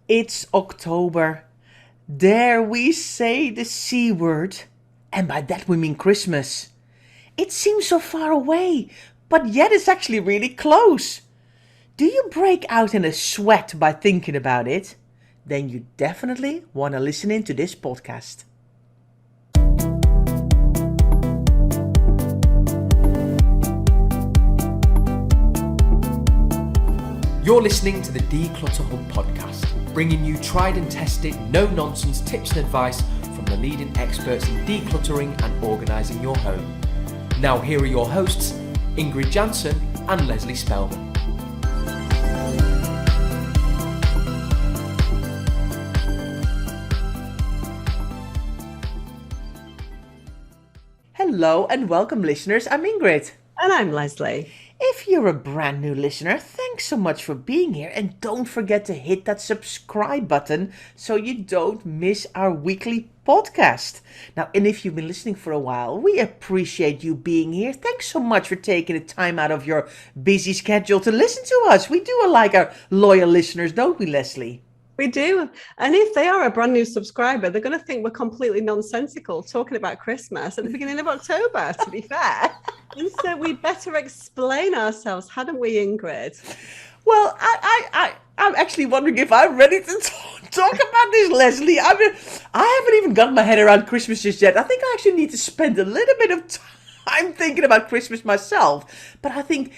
It's October. Dare we say the C word? And by that we mean Christmas. It seems so far away, but yet it's actually really close. Do you break out in a sweat by thinking about it? Then you definitely want to listen in to this podcast. You're listening to the Declutter Hub podcast, bringing you tried and tested, no-nonsense tips and advice from the leading experts in decluttering and organising your home. Now here are your hosts, Ingrid Jansen and Leslie Spellman. Hello and welcome listeners, I'm Ingrid. And I'm Leslie. If you're a brand new listener, thanks so much for being here, and don't forget to hit that subscribe button so you don't miss our weekly podcast. Now, and if you've been listening for a while, we appreciate you being here. Thanks so much for taking the time out of your busy schedule to listen to us. We do like our loyal listeners, don't we, Leslie? We do. And if they are a brand new subscriber, they're going to think we're completely nonsensical talking about Christmas at the beginning of October, to be fair. And so we better explain ourselves, hadn't we, Ingrid? Well, I'm actually wondering if I'm ready to talk about this, Leslie. I mean, I haven't even gotten my head around Christmas just yet. I think I actually need to spend a little bit of time thinking about Christmas myself. But I think,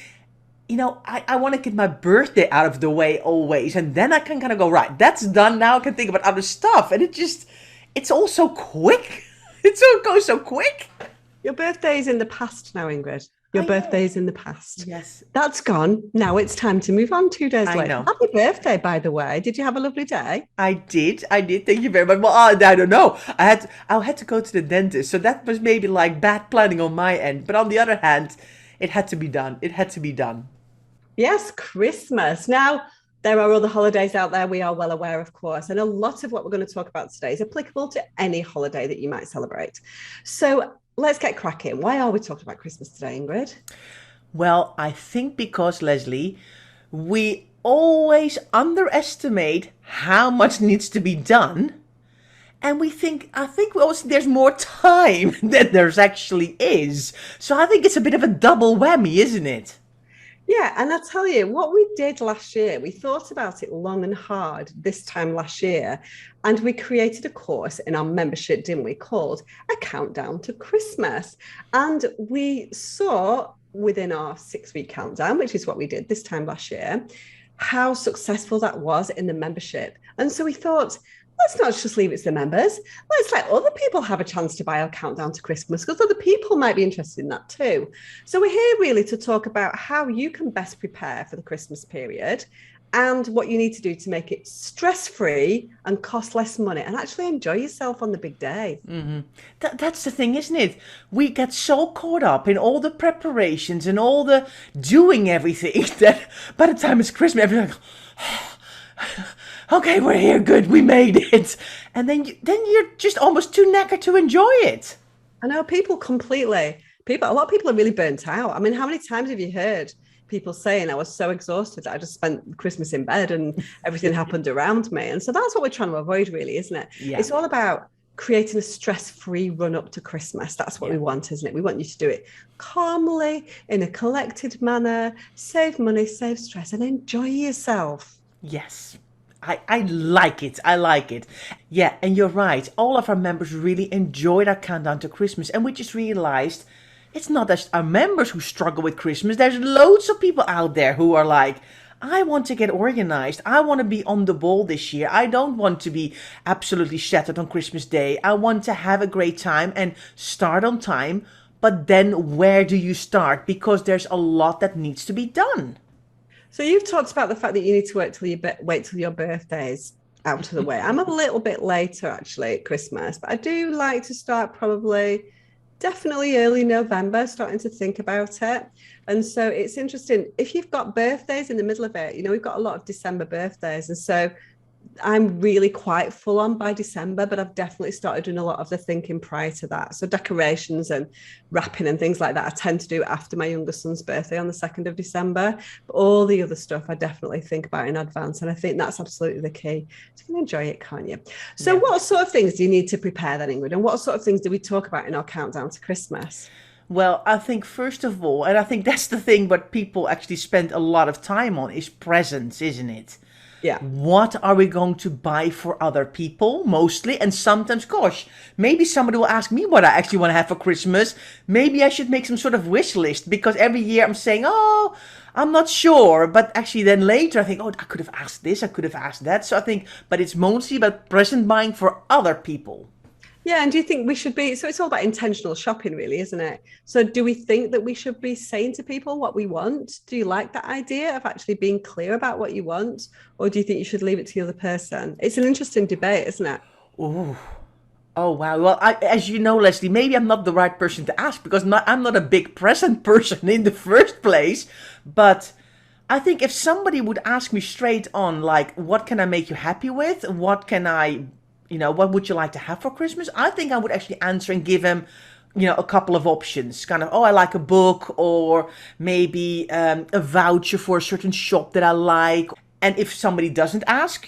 I want to get my birthday out of the way always. And then I can kind of go, right, that's done. Now I can think about other stuff. And it's all so quick. It all goes so quick. Your birthday is in the past now, Ingrid. Your birthday is in the past. Yes. That's gone. Now it's time to move on 2 days later. Know. Happy birthday, by the way. Did you have a lovely day? I did. Thank you very much. Well, I don't know. I had to go to the dentist. So that was maybe like bad planning on my end. But on the other hand, it had to be done. Yes, Christmas. Now, there are other holidays out there we are well aware, of course, and a lot of what we're going to talk about today is applicable to any holiday that you might celebrate. So let's get cracking. Why are we talking about Christmas today, Ingrid? Well, I think because, Leslie, we always underestimate how much needs to be done. And I think we always think there's more time than there's actually is. So I think it's a bit of a double whammy, isn't it? Yeah, and I'll tell you, what we did last year, we thought about it long and hard this time last year, and we created a course in our membership, didn't we, called A Countdown to Christmas. And we saw within our 6-week countdown, which is what we did this time last year, how successful that was in the membership. And so we thought, let's not just leave it to the members. Let's let other people have a chance to buy our countdown to Christmas, because other people might be interested in that too. So we're here really to talk about how you can best prepare for the Christmas period and what you need to do to make it stress-free and cost less money and actually enjoy yourself on the big day. Mm-hmm. That's the thing, isn't it? We get so caught up in all the preparations and all the doing everything that by the time it's Christmas, everyone's like, okay, we're here, good, we made it. And then you're just almost too knackered to enjoy it. I know, a lot of people are really burnt out. I mean, how many times have you heard people saying, I was so exhausted that I just spent Christmas in bed and everything happened around me? And so that's what we're trying to avoid, really, isn't it? Yeah. It's all about creating a stress-free run up to Christmas. That's what we want, isn't it? We want you to do it calmly, in a collected manner, save money, save stress, and enjoy yourself. Yes. I like it. Yeah, and you're right. All of our members really enjoyed our countdown to Christmas. And we just realized it's not just our members who struggle with Christmas. There's loads of people out there who are like, I want to get organized. I want to be on the ball this year. I don't want to be absolutely shattered on Christmas Day. I want to have a great time and start on time. But then where do you start? Because there's a lot that needs to be done. So you've talked about the fact that you need to wait till your birthday's out of the way. I'm a little bit later, actually, at Christmas, but I do like to start definitely early November, starting to think about it. And so it's interesting, if you've got birthdays in the middle of it, we've got a lot of December birthdays. And so I'm really quite full on by December, but I've definitely started doing a lot of the thinking prior to that. So decorations and wrapping and things like that, I tend to do after my younger son's birthday on the 2nd of December. But all the other stuff, I definitely think about in advance. And I think that's absolutely the key. You can enjoy it, can't you? So what sort of things do you need to prepare then, Ingrid? And what sort of things do we talk about in our countdown to Christmas? Well, I think first of all, and I think that's the thing what people actually spend a lot of time on, is presents, isn't it? Yeah. What are we going to buy for other people mostly? And sometimes, gosh, maybe somebody will ask me what I actually want to have for Christmas. Maybe I should make some sort of wish list, because every year I'm saying, oh, I'm not sure. But actually then later I think, oh, I could have asked this, I could have asked that. So I think, but it's mostly about present buying for other people. Yeah, and do you think we should be, so it's all about intentional shopping really, isn't it? So do we think that we should be saying to people what we want? Do you like that idea of actually being clear about what you want? Or do you think you should leave it to the other person? It's an interesting debate, isn't it? Ooh. Oh, wow. Well, as you know, Leslie, maybe I'm not the right person to ask, because I'm not a big present person in the first place. But I think if somebody would ask me straight on, like, what can I make you happy with? What can I, what would you like to have for Christmas? I think I would actually answer and give him, a couple of options. Kind of, oh, I like a book, or maybe a voucher for a certain shop that I like. And if somebody doesn't ask,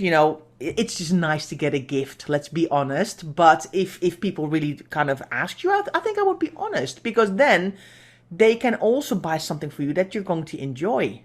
it's just nice to get a gift, let's be honest. But if people really kind of ask you, I think I would be honest, because then they can also buy something for you that you're going to enjoy.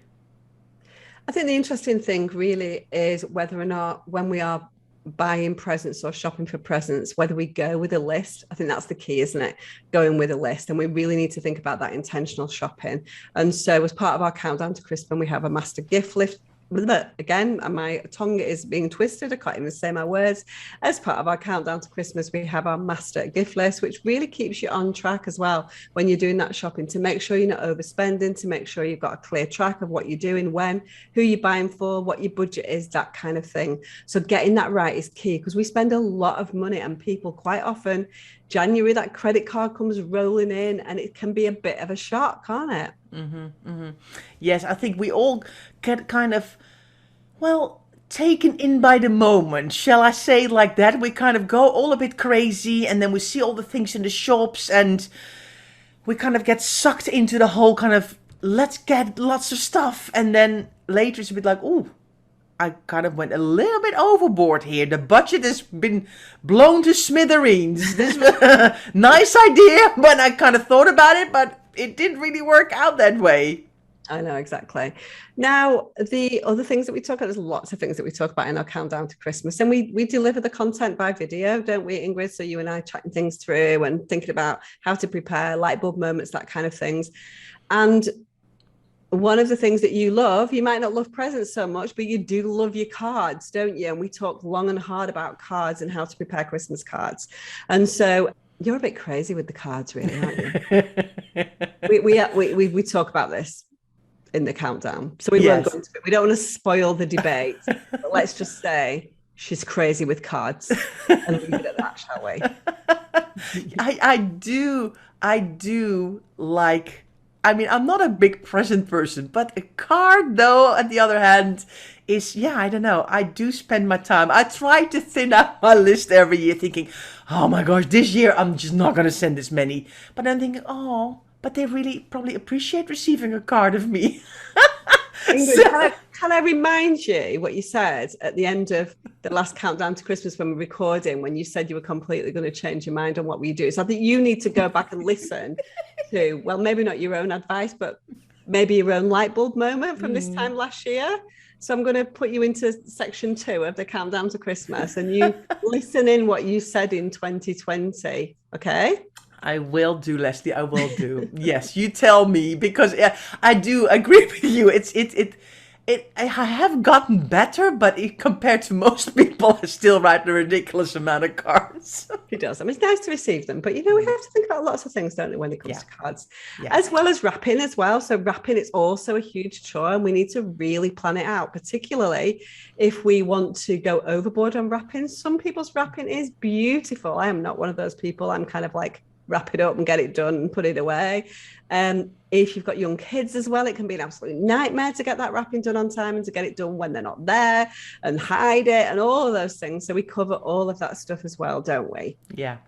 I think the interesting thing really is whether or not when we are buying presents or shopping for presents, whether we go with a list. I think that's the key, isn't it? Going with a list. And we really need to think about that intentional shopping. And so as part of our countdown to Christmas, we have a master gift list. Again, my tongue is being twisted. I can't even say my words. As part of our countdown to Christmas, we have our master gift list, which really keeps you on track as well when you're doing that shopping, to make sure you're not overspending, to make sure you've got a clear track of what you're doing, when, who you're buying for, what your budget is, that kind of thing. So getting that right is key, because we spend a lot of money, and people quite often, January, that credit card comes rolling in, and it can be a bit of a shock, can't it? Mm-hmm, mm-hmm. Yes, I think we all get kind of, well, taken in by the moment. Shall I say it like that? We kind of go all a bit crazy, and then we see all the things in the shops, and we kind of get sucked into the whole kind of, let's get lots of stuff. And then later it's a bit like, ooh, I kind of went a little bit overboard here. The budget has been blown to smithereens. This nice idea, but I kind of thought about it, but it didn't really work out that way. I know, exactly. Now, the other things that we talk about, there's lots of things that we talk about in our countdown to Christmas, and we deliver the content by video, don't we, Ingrid? So you and I chatting things through and thinking about how to prepare, light bulb moments, that kind of things. And one of the things that you love, you might not love presents so much, but you do love your cards, don't you? And we talk long and hard about cards and how to prepare Christmas cards. And so you're a bit crazy with the cards, really, aren't you? we talk about this in the countdown, so we won't go into it. We don't want to spoil the debate, but let's just say she's crazy with cards, and leave it at that, shall we? I do like, I mean, I'm not a big present person, but a card, though, on the other hand, is, I don't know. I do spend my time. I try to thin out my list every year, thinking, oh my gosh, this year I'm just not going to send this many. But I'm thinking, oh, but they really probably appreciate receiving a card of me. Ingrid, can I remind you what you said at the end of the last countdown to Christmas when we're recording, when you said you were completely going to change your mind on what we do? So I think you need to go back and listen to, well, maybe not your own advice, but maybe your own light bulb moment from this time last year. So I'm going to put you into section 2 of the countdown to Christmas, and you listen in what you said in 2020. Okay? I will do, Leslie. I will do. Yes, you tell me, because I do agree with you. I have gotten better, but compared to most people, I still write a ridiculous amount of cards. It does. I mean, it's nice to receive them, but we have to think about lots of things, don't we, when it comes to cards, as well as wrapping as well. So wrapping is also a huge chore, and we need to really plan it out, particularly if we want to go overboard on wrapping. Some people's wrapping is beautiful. I am not one of those people. I'm kind of like wrap it up and get it done and put it away. If you've got young kids as well, it can be an absolute nightmare to get that wrapping done on time and to get it done when they're not there and hide it and all of those things. So we cover all of that stuff as well, don't we? Yeah.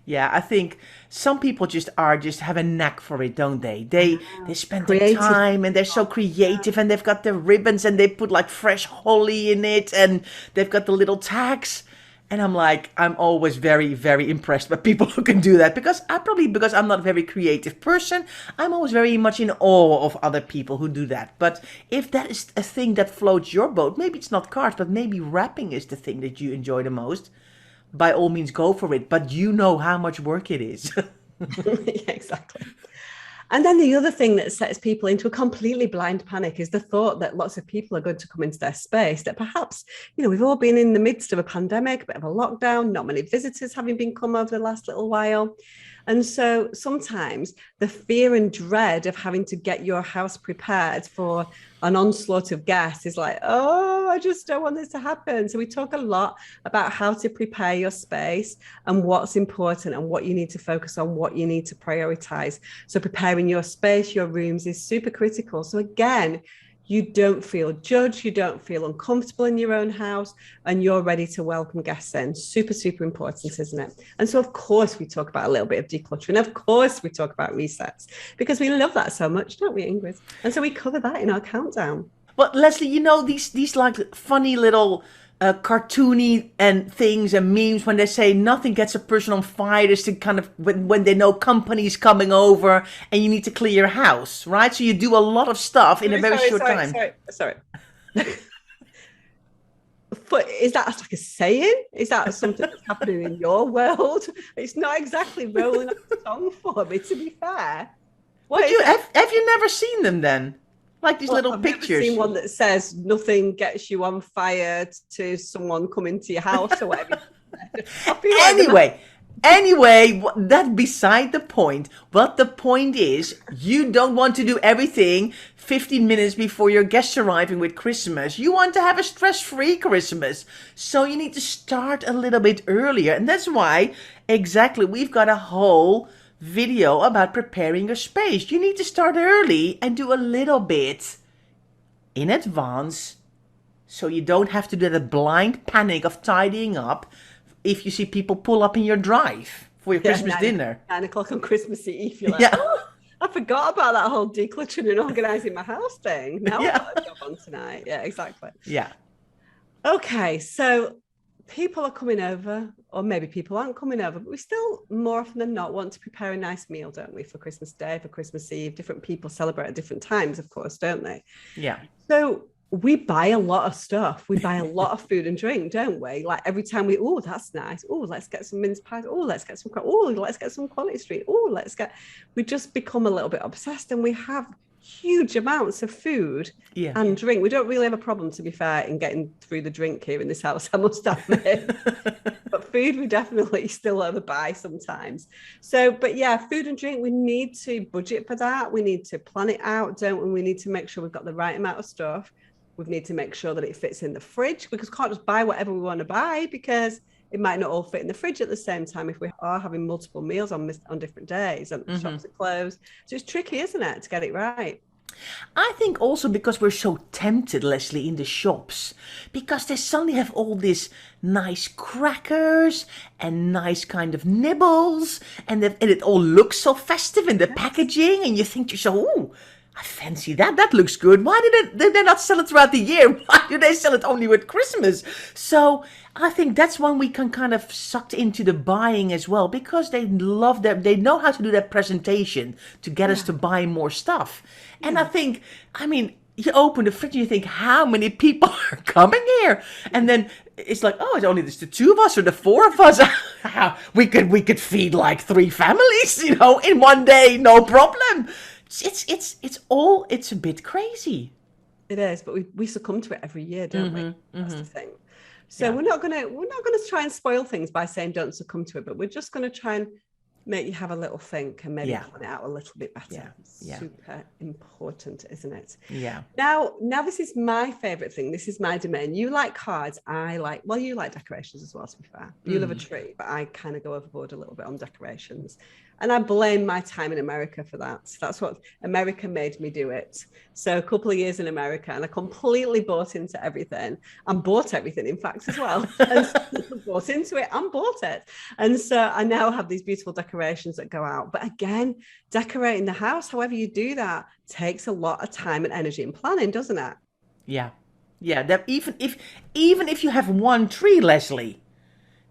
Yeah, I think some people just have a knack for it, don't they? They spend the time and they're so creative and they've got the ribbons and they put like fresh holly in it and they've got the little tags. And I'm always very, very impressed by people who can do that because I'm not a very creative person. I'm always very much in awe of other people who do that. But if that is a thing that floats your boat, maybe it's not cards, but maybe wrapping is the thing that you enjoy the most. By all means, go for it. But you know how much work it is. Yeah, exactly. And then the other thing that sets people into a completely blind panic is the thought that lots of people are going to come into their space, that perhaps, we've all been in the midst of a pandemic, a bit of a lockdown, not many visitors having been come over the last little while. And so sometimes the fear and dread of having to get your house prepared for an onslaught of guests is like, oh, I just don't want this to happen. So we talk a lot about how to prepare your space and what's important and what you need to focus on, what you need to prioritize. So preparing your space, your rooms is super critical. So again, you don't feel judged, you don't feel uncomfortable in your own house, and you're ready to welcome guests in. Super, super important, isn't it? And so, of course, we talk about a little bit of decluttering. Of course, we talk about resets because we love that so much, don't we, Ingrid? And so we cover that in our countdown. But Leslie, these like funny little cartoony and things and memes when they say nothing gets a person on fire is to kind of when they know company's coming over and you need to clear your house, right? So you do a lot of stuff in a very short time. Sorry. Is that like a saying? Is that something that's happening in your world? It's not exactly rolling off the tongue for me, to be fair. Have you never seen them then? Like these little pictures. I've never seen one that says nothing gets you on fire to someone coming to your house or whatever. Anyway, that's beside the point. But the point is, you don't want to do everything 15 minutes before your guests arriving with Christmas. You want to have a stress-free Christmas. So you need to start a little bit earlier. And that's why, exactly, we've got a whole video about preparing your space. You need to start early and do a little bit in advance so you don't have to do the blind panic of tidying up if you see people pull up in your drive for your Christmas dinner. 9 o'clock on Christmas Eve, you're like, I forgot about that whole decluttering and organising my house thing. Now I've got a job on tonight. Yeah, exactly. Yeah. Okay, so people are coming over, or maybe people aren't coming over, but we still more often than not want to prepare a nice meal, don't we, for Christmas Day, for Christmas Eve. Different people celebrate at different times, of course, don't they? Yeah. So we buy a lot of stuff. We buy a lot of food and drink, don't we? Like every time that's nice. Oh, let's get some mince pies. Oh, let's get some Quality Street. Oh, we just become a little bit obsessed and we have huge amounts of food and drink. We don't really have a problem, to be fair, in getting through the drink here in this house, I must admit. But food, we definitely still overbuy sometimes. So, but yeah, food and drink, we need to budget for that. We need to plan it out, don't we? We need to make sure we've got the right amount of stuff. We need to make sure that it fits in the fridge because we can't just buy whatever we want to buy because it might not all fit in the fridge at the same time if we are having multiple meals on different days and shops are closed. So it's tricky, isn't it, to get it right? I think also because we're so tempted, Leslie, in the shops, because they suddenly have all these nice crackers and nice kind of nibbles, and it all looks so festive in the packaging, and you think to yourself, oh, I fancy that. That looks good. Why did they not sell it throughout the year? Why do they sell it only with Christmas? So I think that's when we can kind of sucked into the buying as well, because they love that. They know how to do that presentation to get us to buy more stuff. And I mean, you open the fridge and you think, how many people are coming here? And then it's like, oh, it's only just the two of us or the four of us. we could feed like 3 families, in one day, no problem. It's a bit crazy. It is, but we succumb to it every year, don't we? That's the thing. So we're not gonna try and spoil things by saying don't succumb to it, but we're just gonna try and make you have a little think and maybe plan it out a little bit better. Super important, isn't it? Yeah. Now this is my favorite thing. This is my domain. You like cards. You like decorations as well, to be fair. You love a tree, but I kind of go overboard a little bit on decorations. And I blame my time in America for that. That's what America made me do it. So a couple of years in America, and I completely bought into everything and bought everything, in fact, as well. And bought into it and bought it. And so I now have these beautiful decorations that go out. But again, decorating the house, however you do that, takes a lot of time and energy and planning, doesn't it? Yeah. Yeah. That even if you have one tree, Leslie,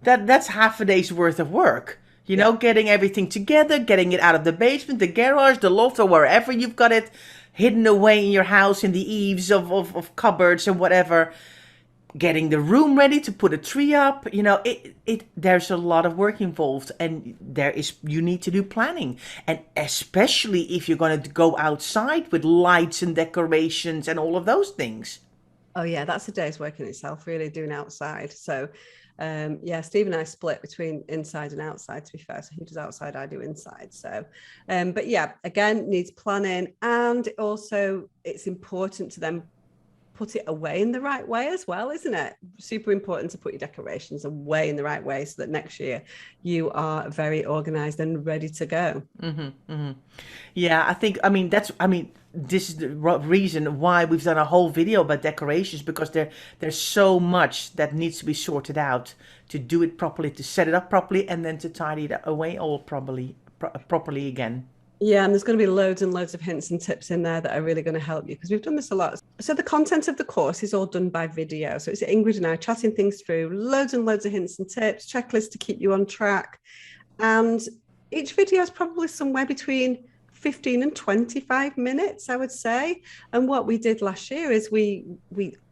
that's half a day's worth of work. You know, getting everything together, getting it out of the basement, the garage, the loft, or wherever you've got it hidden away in your house, in the eaves of cupboards and whatever. Getting the room ready to put a tree up. You know, there's a lot of work involved, and you need to do planning. And especially if you're going to go outside with lights and decorations and all of those things. Oh yeah, that's a day's work in itself, really, doing outside. So Steve and I split between inside and outside, to be fair. So he does outside, I do inside. So but yeah, again, needs planning, and also it's important to then put it away in the right way as well, isn't it? Super important to put your decorations away in the right way so that next year you are very organized and ready to go. Yeah, this is the reason why we've done a whole video about decorations, because there's so much that needs to be sorted out to do it properly, to set it up properly, and then to tidy it away all properly again. Yeah, and there's going to be loads and loads of hints and tips in there that are really going to help you, because we've done this a lot. So the content of the course is all done by video. So it's Ingrid and I chatting things through, loads and loads of hints and tips, checklists to keep you on track. And each video is probably somewhere between 15 and 25 minutes, I would say. And what we did last year is we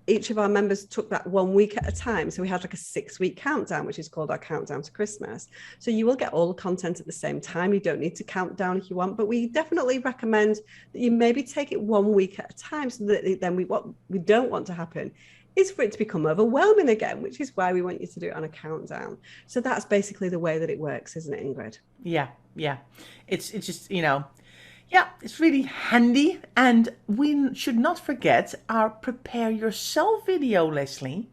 each of our members took that 1 week at a time. So we had like a 6-week countdown, which is called our countdown to Christmas. So you will get all the content at the same time. You don't need to count down if you want, but we definitely recommend that you maybe take it 1 week at a time, so that then what we don't want to happen is for it to become overwhelming again, which is why we want you to do it on a countdown. So that's basically the way that it works, isn't it, Ingrid? Yeah. It's just, yeah, it's really handy. And we should not forget our Prepare Yourself video, Leslie.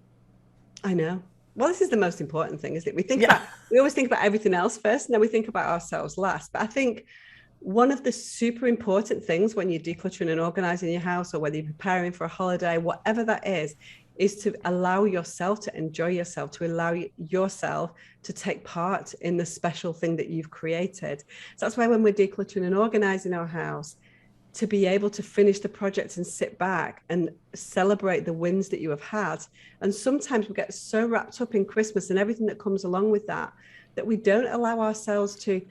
I know. Well, this is the most important thing, isn't it? We always think about everything else first, and then we think about ourselves last. But I think one of the super important things when you're decluttering and organizing your house, or whether you're preparing for a holiday, whatever that is to allow yourself to enjoy yourself, to allow yourself to take part in the special thing that you've created. So that's why when we're decluttering and organizing our house, to be able to finish the project and sit back and celebrate the wins that you have had. And sometimes we get so wrapped up in Christmas and everything that comes along with that, that we don't allow ourselves to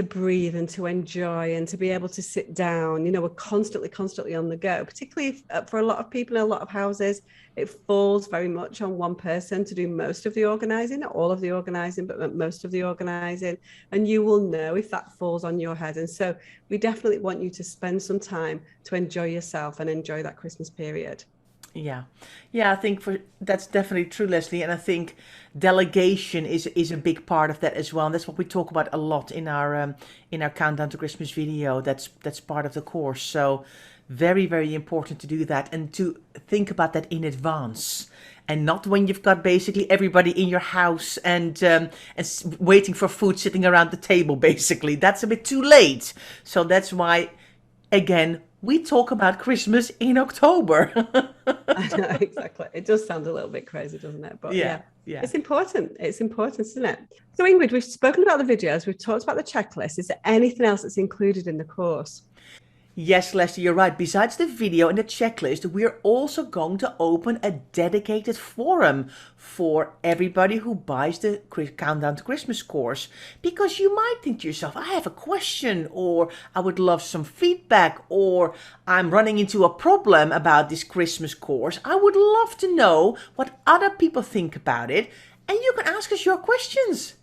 breathe and to enjoy and to be able to sit down. We're constantly on the go, particularly for a lot of people in a lot of houses. It falls very much on one person to do most of the organizing, not all of the organizing, but most of the organizing. And you will know if that falls on your head. And so we definitely want you to spend some time to enjoy yourself and enjoy that Christmas period. Yeah, I think that's definitely true, Leslie. And I think delegation is a big part of that as well. And that's what we talk about a lot in our Countdown to Christmas video. That's part of the course. So very, very important to do that, and to think about that in advance, and not when you've got basically everybody in your house and waiting for food sitting around the table. Basically, that's a bit too late. So that's why, again, we talk about Christmas in October. I know, exactly. It does sound a little bit crazy, doesn't it? But yeah. It's important. It's important, isn't it? So Ingrid, we've spoken about the videos. We've talked about the checklist. Is there anything else that's included in the course? Yes, Leslie, you're right. Besides the video and the checklist, we're also going to open a dedicated forum for everybody who buys the Countdown to Christmas course. Because you might think to yourself, I have a question, or I would love some feedback, or I'm running into a problem about this Christmas course. I would love to know what other people think about it, and you can ask us your questions.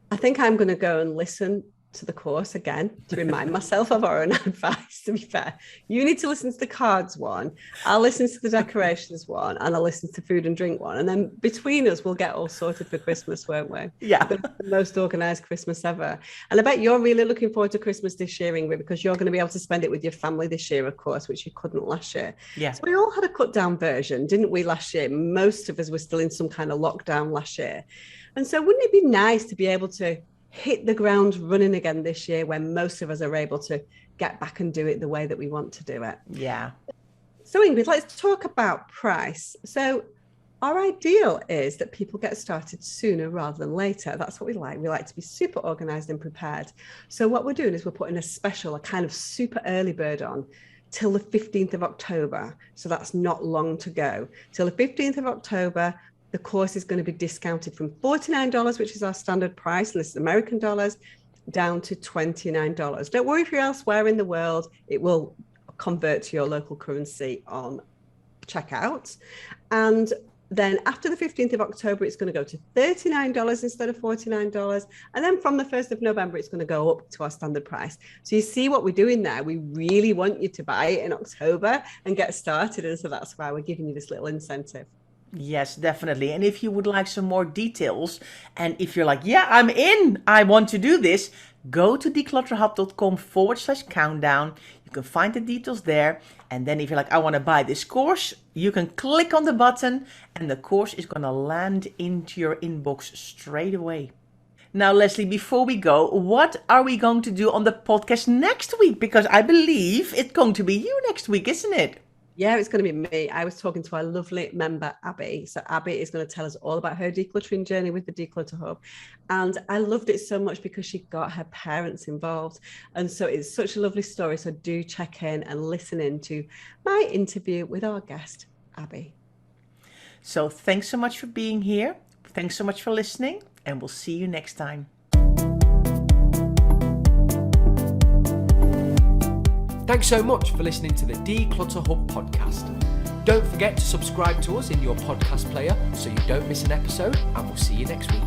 I think I'm going to go and listen to the course again to remind myself of our own advice. To be fair, you need to listen to the cards one, I'll listen to the decorations one, and I'll listen to food and drink one, and then between us we'll get all sorted for Christmas, won't we? Yeah. The most organized Christmas ever. And I bet you're really looking forward to Christmas this year, Ingrid, because you're going to be able to spend it with your family this year, of course, which you couldn't last year. Yeah. So we all had a cut down version, didn't we, last year? Most of us were still in some kind of lockdown last year. And so wouldn't it be nice to be able to hit the ground running again this year when most of us are able to get back and do it the way that we want to do it. Yeah. So Ingrid, let's talk about price. So our ideal is that people get started sooner rather than later. That's what we like. We like to be super organized and prepared. So what we're doing is we're putting a kind of super early bird on till the 15th of October. So that's not long to go. Till the 15th of October, the course is going to be discounted from $49, which is our standard price, and this is American dollars, down to $29. Don't worry if you're elsewhere in the world, it will convert to your local currency on checkout. And then after the 15th of October, it's going to go to $39 instead of $49. And then from the 1st of November, it's going to go up to our standard price. So you see what we're doing there. We really want you to buy it in October and get started. And so that's why we're giving you this little incentive. Yes, definitely. And if you would like some more details, and if you're like, yeah, I'm in, I want to do this, go to declutterhub.com/countdown. You can find the details there. And then if you're like, I want to buy this course, you can click on the button and the course is going to land into your inbox straight away. Now, Leslie, before we go, what are we going to do on the podcast next week? Because I believe it's going to be you next week, isn't it? Yeah, it's going to be me. I was talking to our lovely member, Abby. So Abby is going to tell us all about her decluttering journey with the Declutter Hub. And I loved it so much because she got her parents involved. And so it's such a lovely story. So do check in and listen in to my interview with our guest, Abby. So thanks so much for being here. Thanks so much for listening. And we'll see you next time. Thanks so much for listening to the Declutter Hub podcast. Don't forget to subscribe to us in your podcast player so you don't miss an episode, and we'll see you next week.